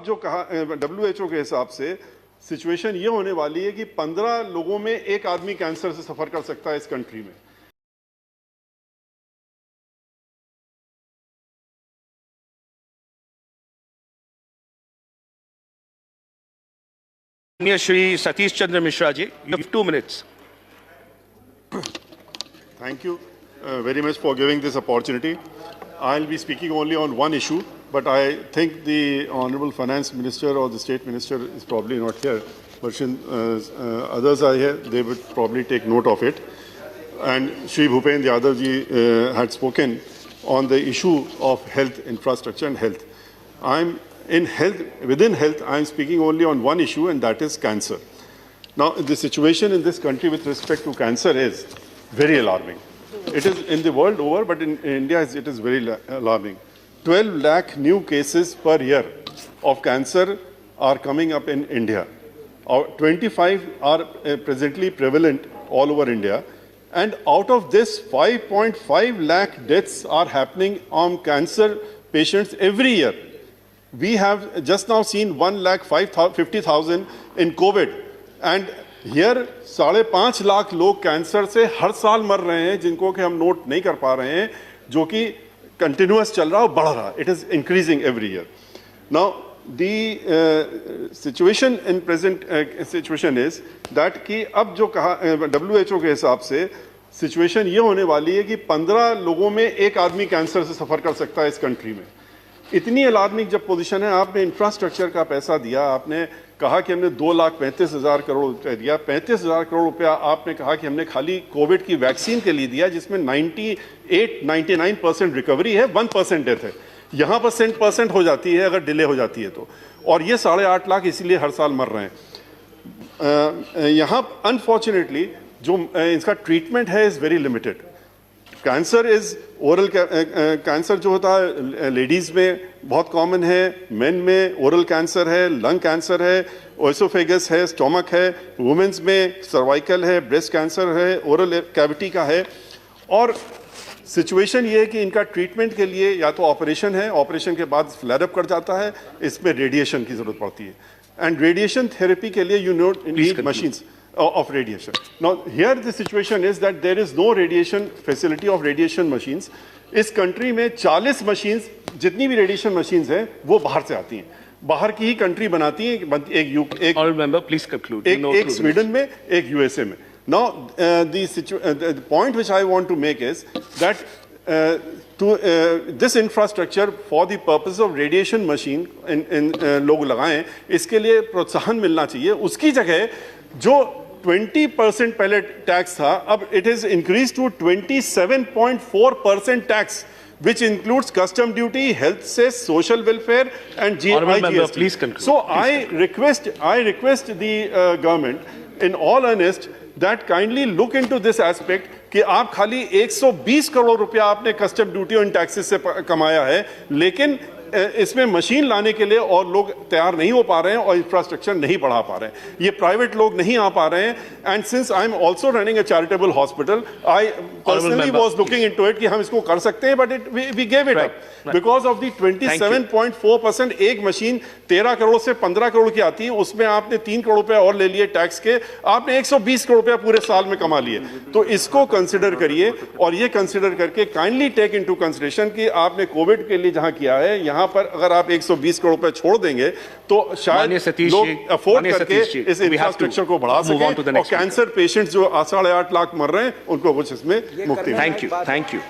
जो कहा WHO के हिसाब से सिचुएशन ये होने वाली है कि 15 लोगों में एक आदमी कैंसर से सफर कर सकता है इस कंट्री में। Shri Satish Chandra Mishra ji, you have 2 minutes. Thank you very much for giving this opportunity. I'll be speaking only on one issue, but I think the Honorable Finance Minister or the State Minister is probably not here, but others are here, they would probably take note of it. And Shri Bhupen Yadav ji had spoken on the issue of health infrastructure and health. Within health, I'm speaking only on one issue, and that is cancer. Now, the situation in this country with respect to cancer is very alarming. It is in the world over, but in India, it is very alarming. 12 lakh new cases per year of cancer are coming up in India. 25 are presently prevalent all over India. And out of this, 5.5 lakh deaths are happening on cancer patients every year. We have just now seen 1,50,000 in COVID, and here 5.5 lakh लोग cancer से हर साल मर रहे हैं, जिनको कि हम note नहीं कर पा रहे हैं, जो कि कंटिन्यूअस चल रहा है, बढ़ रहा है. It is increasing every year. Now, the situation in present situation is that कि अब जो कहा WHO के हिसाब से सिचुएशन ये होने वाली है कि 15 लोगों में एक आदमी कैंसर से सफर कर सकता है इस कंट्री में. इतनी अलार्मिंग जब पोजीशन है, आपने इंफ्रास्ट्रक्चर का पैसा दिया, आपने कहा कि हमने 2,35,000 करोड़ रुपया दिया, 35,000 करोड़ रुपया आपने कहा कि हमने खाली कोविड की वैक्सीन के लिए दिया, जिसमें 98-99% रिकवरी है, 1% डेथ है. यहाँ पर 100% हो जाती है अगर डिले हो जाती है तो, और ये 8.5 लाख इसीलिए हर साल मर रहे हैं. यहाँ अनफॉर्चुनेटली जो इसका ट्रीटमेंट है is very limited. Cancer is oral cancer जो होता है लेडीज़ में बहुत कॉमन है, मेन में ओरल कैंसर है, लंग कैंसर है, ओएसोफेगस है, स्टोमक है, वुमेन्स में सर्वाइकल है, ब्रेस्ट कैंसर है, ओरल कैविटी का है. और सिचुएशन ये है कि इनका ट्रीटमेंट के लिए या तो ऑपरेशन है, ऑपरेशन के बाद फ्लेयर अप कर जाता है, इसमें रेडिएशन की ज़रूरत पड़ती है. एंड रेडिएशन थेरेपी के लिए you need machines of radiation. Now, here the situation is that there is no radiation facility of radiation machines. इस कंट्री में 40 मशीन्स, जितनी भी रेडिएशन मशीन्स हैं, वो बाहर से आती हैं, बाहर की ही कंट्री बनाती है. एक स्वीडन में, एक यूएसए में. Now, the point which I want to make is that this infrastructure for the purpose of radiation machine लोग लगाएं, इसके लिए प्रोत्साहन मिलना चाहिए. उसकी जगह जो 20% पहले टैक्स था, अब it is increase to 27.4% tax, which includes custom duty, health cess, social welfare, and GST. So I request the government in all earnest that kindly look into this aspect कि आप खाली 120 करोड़ रुपया आपने कस्टम ड्यूटी और taxes से कमाया है, लेकिन इसमें मशीन लाने के लिए और लोग तैयार नहीं हो पा रहे हैं और इंफ्रास्ट्रक्चर नहीं बढ़ा पा रहे हैं. ये प्राइवेट लोग नहीं आ पा रहे हैं. And since I am also running a charitable hospital, I personally was looking into it कि हम इसको कर सकते हैं, but we gave it up because of the 27.4%. एक मशीन 13 करोड़ से 15 करोड़ की आती है, उसमें आपने 3 करोड़ रुपए और ले लिए टैक्स के, आपने 120 करोड़ रुपया पूरे साल में कमा लिए. तो इसको कंसिडर करिए, और ये कंसिडर करके काइंडली टेक इनटू कंसिडरेशन कि आपने कोविड के लिए जहां किया है, यहाँ पर अगर आप 120 करोड़ रुपए छोड़ देंगे तो शायद लोग अफोर्ड करके इस इंफ्रास्ट्रक्चर को बढ़ा सकें, और कैंसर पेशेंट्स जो 8.5 लाख मर रहे हैं उनको कुछ इसमें मुक्ति. Thank you.